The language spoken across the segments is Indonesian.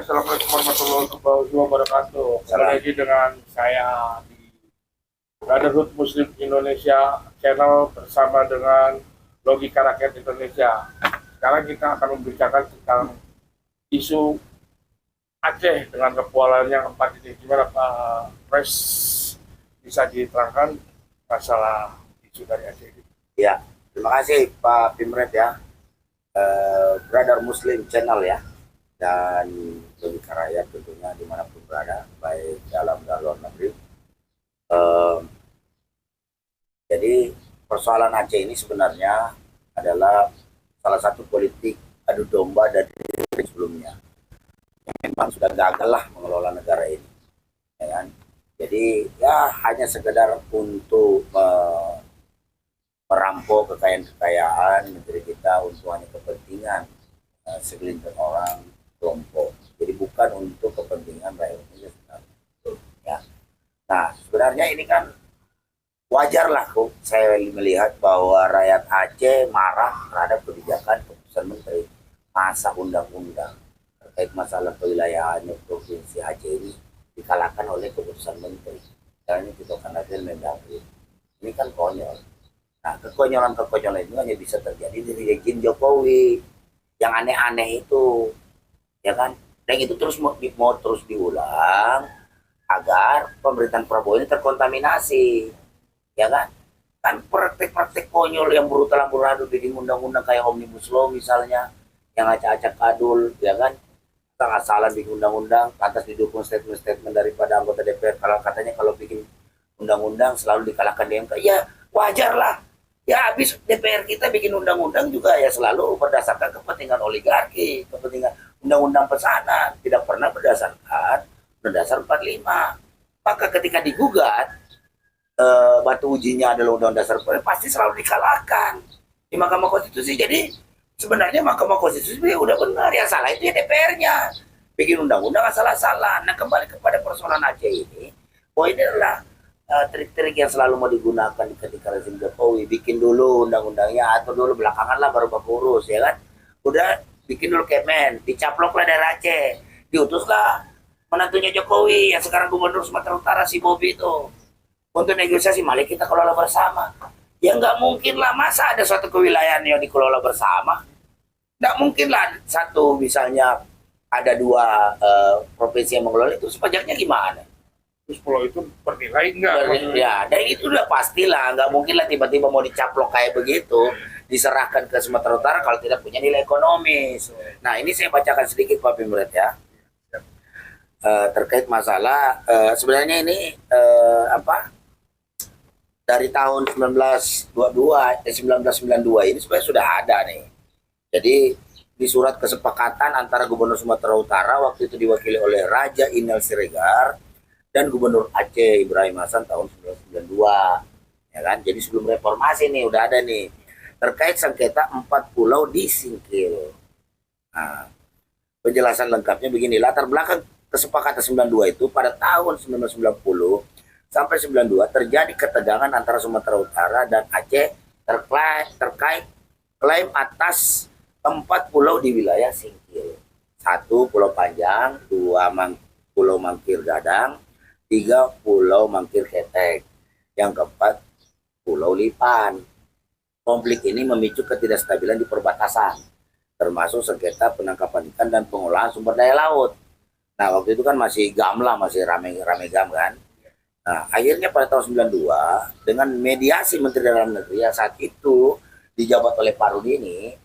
Assalamualaikum warahmatullahi wabarakatuh. Kembali lagi dengan saya di Brotherhood Muslim Indonesia channel bersama dengan Logika Rakyat Indonesia. Sekarang kita akan membicarakan tentang isu Aceh dengan kepulauan yang keempat ini. Gimana Pak Pres, bisa diterangkan masalah isu dari Aceh ini? Ya, terima kasih Pak Pimret ya, Brother Muslim Channel ya, dan Logika Rakyat tentunya dimanapun berada, baik dalam dan luar negeri. Jadi persoalan Aceh ini sebenarnya adalah salah satu politik adu domba dari sebelumnya. Memang sudah gagal lah mengelola negara ini, ya kan? Jadi ya hanya sekedar untuk merampok kekayaan negeri kita untuk hanya kepentingan segelintir orang, kelompok. Jadi bukan untuk kepentingan rakyat Indonesia. Ya. Nah, sebenarnya ini kan wajar lah kok saya melihat bahwa rakyat Aceh marah terhadap kebijakan keputusan menteri masa undang-undang terkait masalah kewilayahan provinsi Aceh ini dikalahkan oleh keputusan menteri. Karena itu kan hasil Mendagri. Ini kan konyol. Nah, kekonyolan-kekonyolan itu hanya bisa terjadi di rejim Jokowi yang aneh-aneh itu, ya kan? Dan itu terus mau terus diulang agar pemerintahan Prabowo ini terkontaminasi, ya kan? Kan praktek-praktek konyol yang brutal amburadul bikin undang-undang kayak Omnibus Law misalnya, yang acak-acak kadul, ya kan? Salah bikin undang-undang, pantas didukung statement-statement daripada anggota DPR. Kalau katanya kalau bikin undang-undang selalu dikalahkan DMK, ya wajar lah. Ya habis DPR kita bikin undang-undang juga ya selalu berdasarkan kepentingan oligarki, kepentingan undang-undang pesanan, tidak pernah berdasarkan berdasar 45. Maka ketika digugat, batu ujinya adalah undang-undang dasar 45, pasti selalu dikalahkan di Mahkamah Konstitusi. Jadi sebenarnya Mahkamah Konstitusi udah benar, yang salah itu ya DPR-nya. Bikin undang-undang salah-salah. Nah, kembali kepada persoalan Aceh ini, bahwa ini adalah trik-trik yang selalu mau digunakan ketika rezim Jokowi. Bikin dulu undang-undangnya, atau dulu belakangan lah baru urus, ya kan? Udah bikin dulu Kemen, dicaploklah dari Aceh, diutuslah menantunya Jokowi yang sekarang Gubernur Sumatera Utara, si Bobi itu, untuk negosiasi, mari kita kelola bersama. Ya nggak mungkin lah, masa ada suatu kewilayahan yang dikelola bersama? Nggak mungkin lah satu, misalnya ada dua provinsi yang mengelola itu, pajaknya gimana? Terus pulau itu bernilai enggak? Ya, dan itu udah pastilah, nggak mungkin lah tiba-tiba mau dicaplok kayak begitu, diserahkan ke Sumatera Utara kalau tidak punya nilai ekonomis. Nah, ini saya bacakan sedikit Pak Pimret ya, terkait masalah sebenarnya ini dari tahun 1992 ini sebenarnya sudah ada nih. Jadi di surat kesepakatan antara Gubernur Sumatera Utara waktu itu diwakili oleh Raja Inal Siregar dan Gubernur Aceh Ibrahim Hasan tahun 1992, ya kan? Jadi sebelum reformasi nih udah ada nih terkait sengketa 4 pulau di Singkil. Nah, penjelasan lengkapnya begini, latar belakang kesepakatan 92 itu pada tahun 1990 sampai 92 terjadi ketegangan antara Sumatera Utara dan Aceh terkait klaim atas 4 pulau di wilayah Singkil. 1 Pulau Panjang, 2 Pulau Mangkir Gadang, 3 Pulau Mangkir Ketek, yang keempat Pulau Lipan. Konflik ini memicu ketidakstabilan di perbatasan, termasuk sengketa penangkapan ikan dan pengolahan sumber daya laut. Nah, waktu itu kan masih gamlah, masih rame-rame gam kan. Nah, akhirnya pada tahun 92 dengan mediasi Menteri Dalam Negeri yang saat itu dijabat oleh Pak Rudini,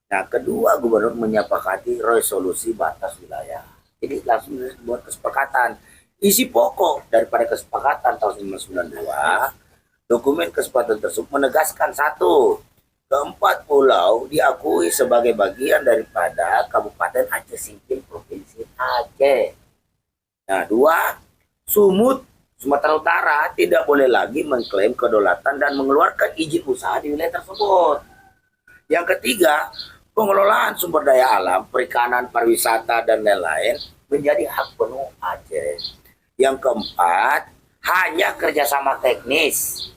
nah kedua gubernur menyepakati resolusi batas wilayah. Jadi langsung buat kesepakatan. Isi pokok daripada kesepakatan tahun 1992, dokumen kesepakatan tersebut menegaskan 1, keempat pulau diakui sebagai bagian daripada Kabupaten Aceh Singkil, Provinsi Aceh. Nah, 2, Sumut Sumatera Utara tidak boleh lagi mengklaim kedaulatan dan mengeluarkan izin usaha di wilayah tersebut. Yang ketiga, pengelolaan sumber daya alam, perikanan, pariwisata, dan lain-lain menjadi hak penuh Aceh. Yang keempat, hanya kerjasama teknis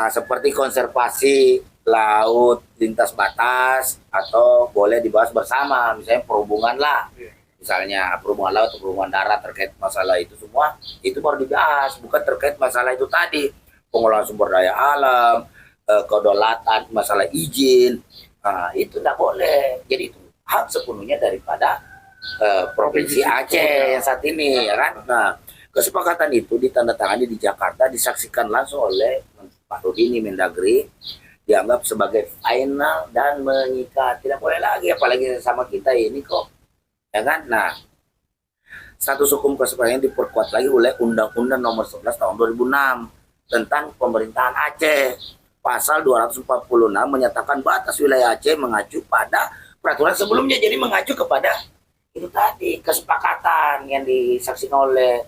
seperti konservasi laut lintas batas atau boleh dibahas bersama, misalnya perhubungan lah, misalnya perhubungan laut atau perhubungan darat terkait masalah itu semua, itu baru dibahas, bukan terkait masalah itu tadi, pengelolaan sumber daya alam, kedaulatan, masalah izin. Nah, itu tidak boleh. Jadi itu hak sepenuhnya daripada Provinsi Aceh yang saat ini, ya kan. Nah, kesepakatan itu ditandatangani di Jakarta, disaksikan langsung oleh Pak Rudini Mendagri, dianggap sebagai final dan mengikat, tidak boleh lagi, apalagi sama kita ini kok, ya kan. Nah, status hukum kesepakatan diperkuat lagi oleh Undang-Undang Nomor 11 Tahun 2006 tentang Pemerintahan Aceh. Pasal 246 menyatakan batas wilayah Aceh mengacu pada peraturan sebelumnya, jadi mengacu kepada itu tadi kesepakatan yang disaksikan oleh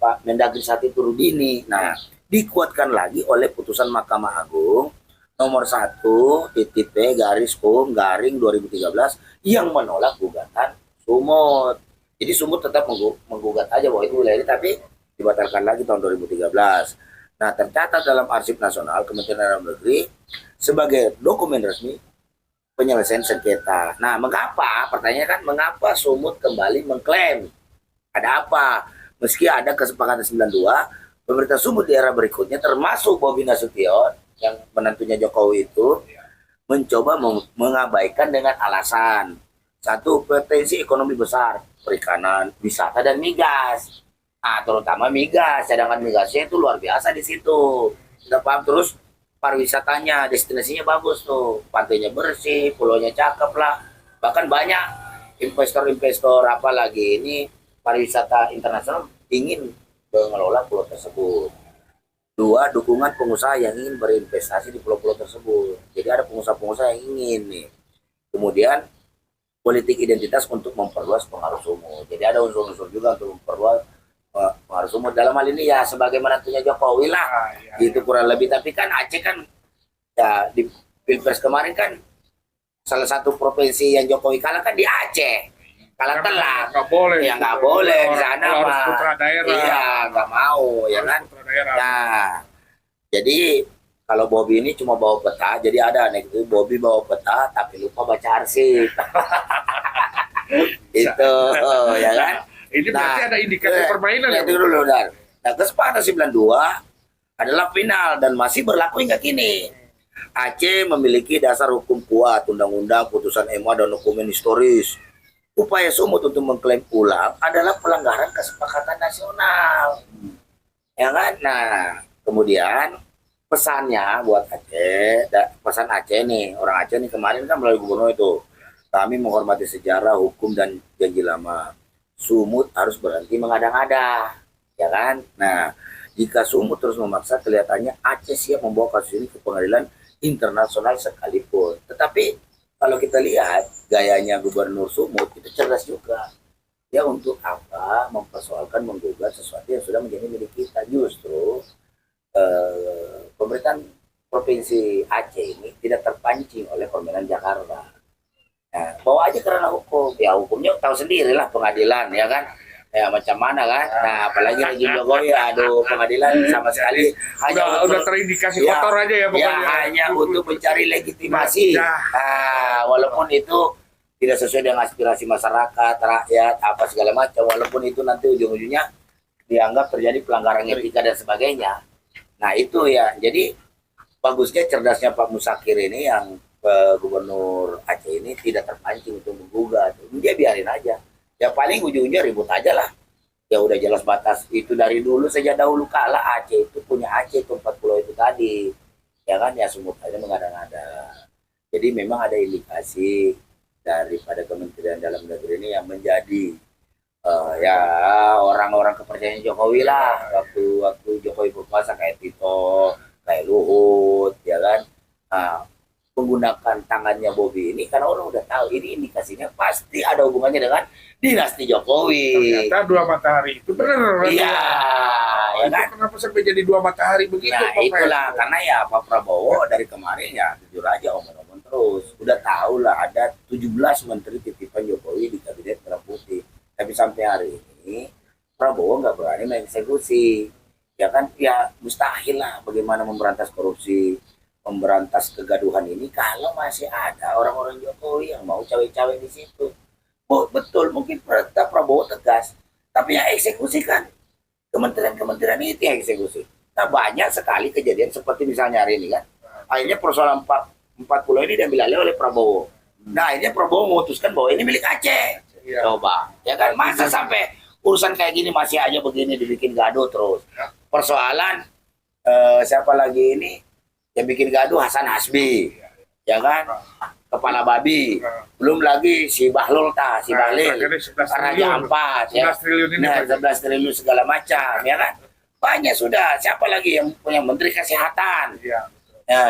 Pak Mendagri saat itu Rudini. Nah, dikuatkan lagi oleh putusan Mahkamah Agung nomor 1/P/KUM/2013 yang menolak gugatan Sumut. Jadi Sumut tetap menggugat aja bahwa itu wilayah ini, tapi dibatalkan lagi tahun 2013. Nah, tercatat dalam Arsip Nasional Kementerian Dalam Negeri sebagai dokumen resmi penyelesaian sengketa. Nah, mengapa? Pertanyaannya kan, mengapa Sumut kembali mengklaim? Ada apa? Meski ada kesepakatan 92, pemerintah Sumut di era berikutnya, termasuk Bobi Nasution, yang menantunya Jokowi itu, mencoba mengabaikan dengan alasan, satu, potensi ekonomi besar, perikanan, wisata, dan migas. Nah, terutama migas, cadangan migasnya itu luar biasa di situ. Sudah paham? Terus pariwisatanya, destinasinya bagus tuh, pantainya bersih, pulaunya cakep lah, bahkan banyak investor-investor apalagi ini pariwisata internasional ingin mengelola pulau tersebut. Dua, dukungan pengusaha yang ingin berinvestasi di pulau-pulau tersebut. Jadi ada pengusaha-pengusaha yang ingin nih. Kemudian politik identitas untuk memperluas pengaruh Sumut. Jadi ada unsur-unsur juga untuk memperluas pengaruh Sumut, dalam hal ini ya sebagai menantunya Jokowi lah, gitu kurang lebih. Tapi kan Aceh kan ya di Pilpres kemarin kan salah satu provinsi yang Jokowi kalah kan di Aceh, kalah telak. Nggak boleh. Ya nggak boleh di sana harus mah. putra daerah. Iya, nggak mau, ya kan. Nah, jadi kalau Bobi ini cuma bawa peta, jadi ada nih itu Bobi bawa peta tapi lupa baca arsip. Itu, ya kan. Ini berarti ada indikasi permainan ya, itu dulu, Dar. Nah, kesepakatan 92 adalah final dan masih berlaku hingga kini. Aceh memiliki dasar hukum kuat, undang-undang, putusan MA, dan dokumen historis. Upaya Sumut untuk mengklaim ulang adalah pelanggaran kesepakatan nasional. Ya kan? Nah, kemudian pesannya buat Aceh, pesan Aceh nih, orang Aceh nih kemarin kan melalui gubernur itu, kami menghormati sejarah, hukum, dan janji lama. Sumut harus berhenti mengada-ngada, ya kan? Nah, jika Sumut terus memaksa, kelihatannya Aceh siap membawa kasus ini ke pengadilan internasional sekalipun. Tetapi kalau kita lihat gayanya Gubernur Sumut itu cerdas juga. Ya, untuk apa mempersoalkan, menggugat sesuatu yang sudah menjadi milik kita. Justru pemerintahan Provinsi Aceh ini tidak terpancing oleh permainan Jakarta. Nah, bawa aja karena hukum. Ya hukumnya tahu sendiri lah pengadilan, ya kan. Ya macam mana kan. Nah, apalagi rezim Jokowi, aduh, pengadilan sama sekali hanya udah terindikasi kotor aja ya pokoknya. Ya, hanya untuk mencari legitimasi. Nah, walaupun itu tidak sesuai dengan aspirasi masyarakat, rakyat, apa segala macam, walaupun itu nanti ujung-ujungnya dianggap terjadi pelanggaran etika dan sebagainya. Nah, itu ya. Jadi bagusnya cerdasnya Pak Musakir ini, yang Gubernur Aceh ini, tidak terpancing untuk menggugat. Dia biarin aja. Ya paling ujung-ujungnya ribut aja lah. Ya udah jelas batas itu dari dulu, sejak dahulu kala Aceh itu punya Aceh, itu 4 pulau itu tadi. Ya kan, ya Sumut aja mengada-ngada. Jadi memang ada indikasi daripada Kementerian Dalam Negeri ini yang menjadi ya orang-orang kepercayaan Jokowi lah. Waktu Jokowi berkuasa, kayak Tito, kayak Luhut, ya kan. Nah, menggunakan tangannya Bobi ini karena orang udah tahu ini indikasinya pasti ada hubungannya dengan dinasti Jokowi. Ternyata 2 matahari itu benar. Iya, ya kan? Kenapa sampai jadi 2 matahari begitu? Nah, itulah karena ya Pak Prabowo dari kemarin ya jujur aja omong-omong terus. Udah tahu lah ada 17 menteri titipan Jokowi di kabinet Merah Putih. Tapi sampai hari ini Prabowo nggak berani mengeksekusi. Ya kan, ya mustahil lah bagaimana memberantas korupsi, memberantas kegaduhan ini kalau masih ada orang-orang Jokowi yang mau cawe-cawe di situ. Betul, mungkin perintah Prabowo tegas, tapi yang eksekusi kan kementerian-kementerian itu yang eksekusi. Nah, banyak sekali kejadian seperti misalnya hari ini kan, akhirnya persoalan 40 ini diambil alih oleh Prabowo. Nah, akhirnya Prabowo memutuskan bahwa ini milik Aceh. Iya. Coba, ya kan, masa sampai urusan kayak gini masih aja begini dibikin gaduh terus. Persoalan siapa lagi ini yang bikin gaduh, Hasan Hasbi, ya kan, kepala babi, belum lagi si Bahlul si Bahlil, Akhirnya 11 Raja triliun. Ampat, ya. 11 triliun ini. Nah, 11 triliun segala macam, ya kan, banyak sudah. Siapa lagi yang punya Menteri Kesehatan, Iya.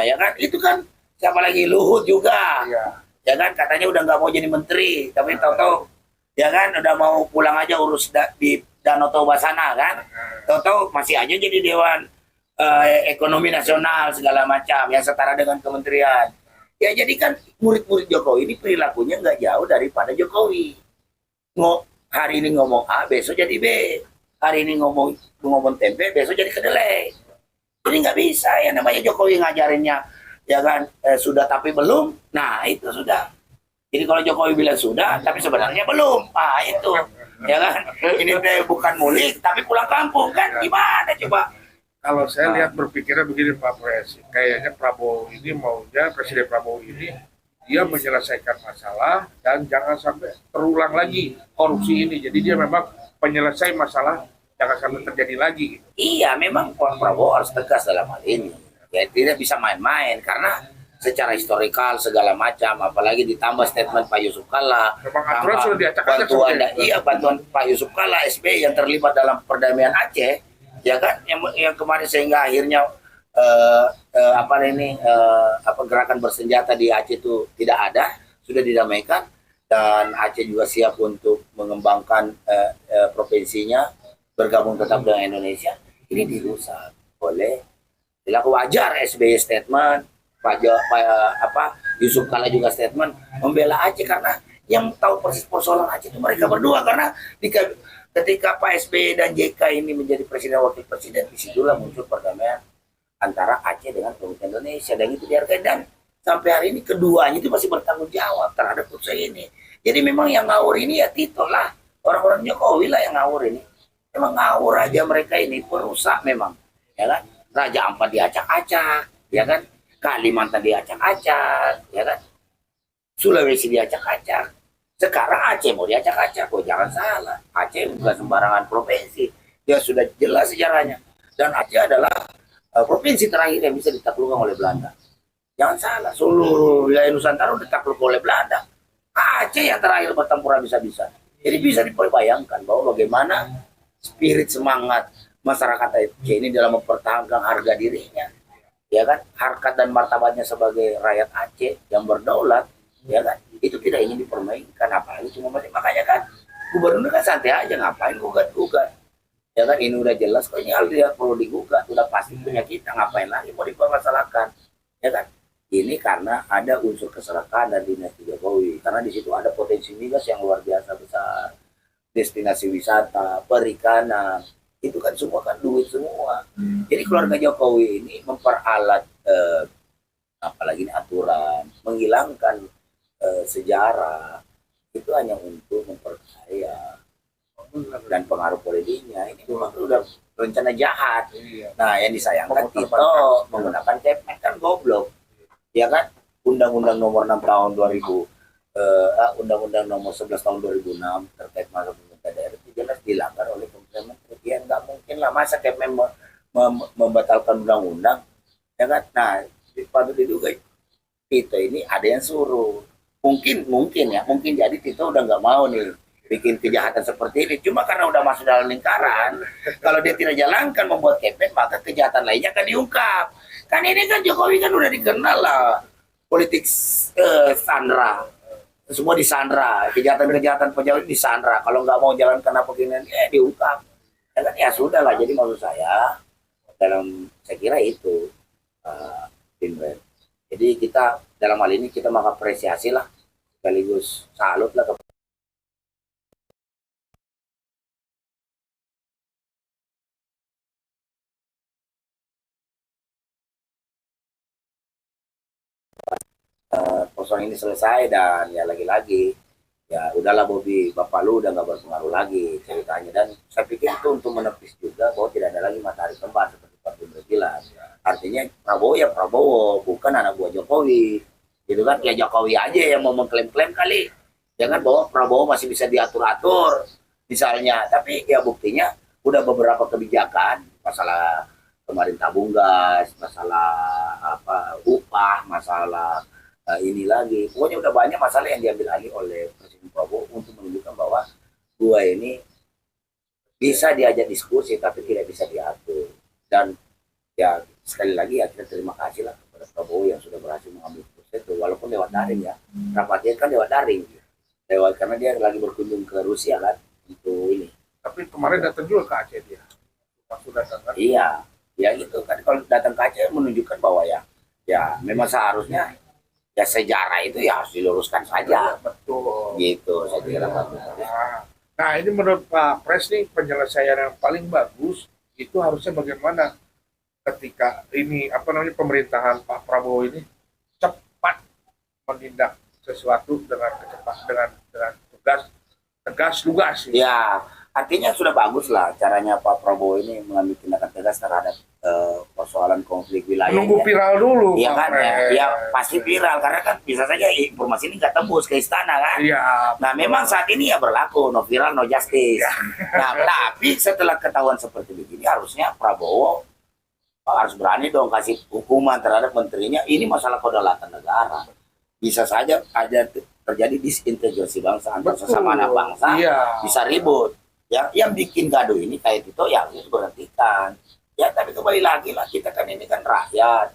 ya kan, itu kan siapa lagi, Luhut juga, Iya. ya kan, katanya udah nggak mau jadi menteri, tapi tahu-tahu, ya kan, udah mau pulang aja urus di Danau Toba sana kan, tahu-tahu masih aja jadi Dewan Ekonomi Nasional segala macam yang setara dengan kementerian. Ya jadi kan murid-murid Jokowi ini perilakunya nggak jauh daripada Jokowi. Hari ini ngomong A, besok jadi B. Hari ini ngomong tempe, besok jadi kedelai. Jadi nggak bisa ya, namanya Jokowi ngajarinnya, ya kan, sudah tapi belum. Nah itu sudah. Jadi kalau Jokowi bilang sudah, tapi sebenarnya belum. Ah itu, ya kan. Ini bukan mulik, tapi pulang kampung kan? Gimana coba? Kalau saya lihat berpikirnya begini Pak Pres, kayaknya Prabowo ini maunya, Presiden Prabowo ini dia menyelesaikan masalah dan jangan sampai terulang lagi korupsi ini. Jadi dia memang penyelesai masalah jangan sampai terjadi lagi. Iya, memang Pak Prabowo harus tegas dalam hal ini. Ya tidak bisa main-main karena secara historikal segala macam, apalagi ditambah statement Pak Yusuf Kalla, Memang aturan sudah diacak-acak bantuan, seperti itu. iya, bantuan Pak Yusuf Kalla SBY yang terlibat dalam perdamaian Aceh, ya kan, yang kemarin sehingga akhirnya gerakan bersenjata di Aceh itu tidak ada, sudah didamaikan, dan Aceh juga siap untuk mengembangkan provinsinya, bergabung tetap dengan Indonesia. Ini dirusak oleh, dilaku wajar SBY statement, Yusuf Kalla juga statement membela Aceh karena yang tahu persis persoalan Aceh itu mereka berdua, karena ketika Pak SBY dan JK ini menjadi presiden wakil presiden, disitulah muncul perdamaian antara Aceh dengan pemerintah Indonesia, dan itu dihargai, dan sampai hari ini keduanya itu masih bertanggung jawab terhadap putusan ini. Jadi memang yang ngawur ini ya Tito lah, orang-orang Jokowi lah yang ngawur ini. Memang ngawur aja mereka ini, perusak memang, ya kan. Raja Ampat diacak-acak, ya kan. Kalimantan diacak-acak, ya kan. Sulawesi diacak-acak. Sekarang Aceh mau diacak-acak, kok jangan salah. Aceh bukan sembarangan provinsi, dia sudah jelas sejarahnya. Dan Aceh adalah provinsi terakhir yang bisa ditaklukkan oleh Belanda. Jangan salah, seluruh wilayah Nusantara udah ditakluk oleh Belanda. Aceh yang terakhir bertempur bisa-bisa. Jadi bisa dibayangkan bahwa bagaimana spirit semangat masyarakat Aceh ini dalam mempertahankan harga dirinya, ya kan, harkat dan martabatnya sebagai rakyat Aceh yang berdaulat, ya kan, itu tidak ingin dipermainkan, apalagi cuma makanya kan gubernur kan santai aja, ngapain gugat-gugat, ya kan, ini udah jelas kok, ini hal tidak perlu digugat, udah pasti punya kita, ngapain lagi mau dipermasalahkan, ya kan. Ini karena ada unsur keserakahan dan dinasti Jokowi, karena di situ ada potensi migas yang luar biasa besar, destinasi wisata, perikanan, itu kan semua kan duit semua. Jadi keluarga Jokowi ini memperalat apalagi ini aturan, menghilangkan sejarah, itu hanya untuk memperkaya dan pengaruh politiknya. Ini memang udah rencana jahat. Nah, yang disayangkan Tito menggunakan Kepnek kan goblok, ya kan. Undang-Undang nomor 6 tahun 2000, Undang-Undang nomor 11 tahun 2006 terkait masa pemerintah daerah itu jelas dilanggar oleh Kementerian Menteri. Ya nggak mungkin lah, masa Kepnek membatalkan undang-undang, ya kan. Nah, patut diduga Tito ini ada yang suruh. Mungkin jadi Tito udah nggak mau nih bikin kejahatan seperti ini, cuma karena udah masuk dalam lingkaran, kalau dia tidak jalankan membuat Kepnek, maka kejahatan lainnya akan diungkap. Kan ini kan Jokowi kan udah dikenal lah politik sandra, semua disandra, kejahatan-kejahatan pejabat disandra, kalau nggak mau jalankan apa gini diungkap, ya kan. Ya sudah lah, jadi maksud saya saya kira itu, uh, jadi kita dalam hal ini kita mengapresiasi lah, sekaligus salut lah kepada persoalan ini selesai, dan ya lagi-lagi Ya udahlah Bobi, bapak lu udah nggak berpengaruh lagi ceritanya. Dan saya pikir itu untuk menepis juga bahwa tidak ada lagi matahari kembar seperti Pak Gubernur bilang. Artinya Prabowo ya Prabowo, bukan anak buah Jokowi. Gitu kan, ya Jokowi aja yang mau mengklaim-klaim kali. Jangan bahwa Prabowo masih bisa diatur-atur misalnya. Tapi ya buktinya udah beberapa kebijakan, masalah kemarin tabung gas, masalah apa upah, masalah ini lagi. Pokoknya udah banyak masalah yang diambil alih oleh Presiden Prabowo untuk menunjukkan bahwa dua ini bisa diajak diskusi tapi tidak bisa diatur. Dan ya sekali lagi ya kita terima kasih lah kepada Prabowo yang sudah berhasil mengambil proses itu walaupun lewat daring ya. Rapatnya kan lewat daring. Lewat karena dia lagi berkunjung ke Rusia kan untuk ini. Tapi kemarin datang juga ke Aceh dia. Waktu datang kan. Iya, ya gitu kan kalau datang ke Aceh menunjukkan bahwa ya memang seharusnya ya sejarah itu ya harus diluruskan saja. Betul. Gitu saya kira Pak. Nah ini menurut Pak Pres nih penyelesaian yang paling bagus itu harusnya bagaimana ketika ini apa namanya pemerintahan Pak Prabowo ini cepat menindak sesuatu dengan kecepatan dengan tegas lugas. Ya, artinya sudah bagus lah caranya Pak Prabowo ini mengambil tindakan tegas terhadap persoalan konflik wilayah. Menunggu viral dulu. Iya kan, Pres. ya pasti viral karena kan bisa saja informasi ini nggak tembus ke istana kan. Iya. Nah memang saat ini ya berlaku no viral no justice. Nah tapi setelah ketahuan seperti begini harusnya Prabowo harus berani dong kasih hukuman terhadap menterinya. Ini masalah kedaulatan negara. Bisa saja ada terjadi disintegrasi bangsa antar sesama anak bangsa, Iya. bisa ribut. Ya, yang bikin gaduh ini kayak itu ya harus diberhentikan. Ya tapi kembali lagi lah kita kan ini kan rakyat.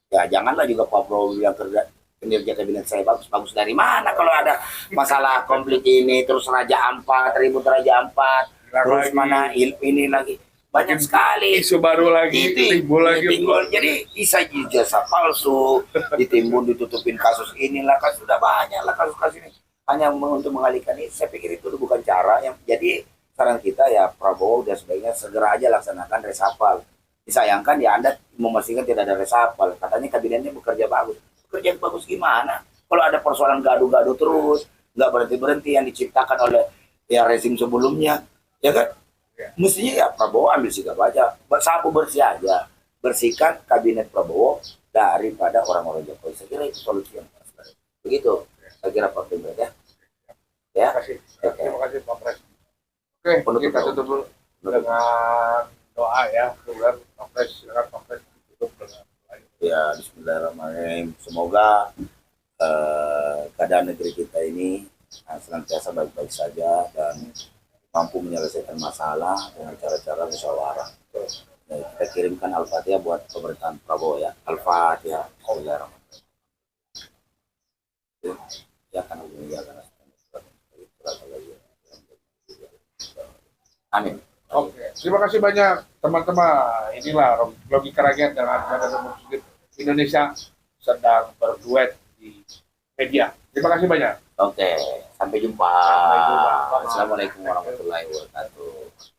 Ya janganlah juga Pak Prabowo yang kerja kinerja kabinet saya bagus dari mana kalau ada masalah konflik ini terus Raja Ampat ribut Raja Ampat terus Lagi. mana ini lagi banyak sekali Isu baru lagi, timbul lagi. jadi bisa jasa palsu ditimbun ditutupin kasus inilah kan sudah banyak lah kasus-kasus ini hanya untuk mengalihkan ini. Saya pikir itu bukan cara yang jadi saran kita ya Prabowo dan sebaiknya segera aja laksanakan resapel. Disayangkan ya Anda memastikan tidak ada resapel. Katanya kabinetnya bekerja bagus. Bekerja bagus gimana? Kalau ada persoalan gaduh-gaduh terus, nggak berhenti-berhenti yang diciptakan oleh ya rezim sebelumnya, ya kan? Ya. Mestinya ya Prabowo ambil sikap aja, sapu bersih aja, bersihkan kabinet Prabowo daripada orang-orang Jokowi. Saya kira itu solusi yang pas. Begitu, saya kira Pak Pemret ya. Ya. Terima kasih Pak Pres. Oke, Penutup kita tutup dulu dengan doa ya. Kemudian Pak Pres, silakan Pak Pres tutup dengan doa. Ya, Bismillahirrahmanirrahim. Semoga keadaan negeri kita ini senantiasa baik-baik saja dan mampu menyelesaikan masalah dengan cara-cara musyawarah. Kita kirimkan Al-Fatihah buat pemerintahan Prabowo ya. Al-Fatihah. Ya kan ya kan. Amin. Oke, terima kasih banyak teman-teman. Inilah logika rakyat dengan Badan Muslim Indonesia sedang berduet di media. Terima kasih banyak. Oke, sampai jumpa. Sampai jumpa. Assalamualaikum warahmatullahi wabarakatuh.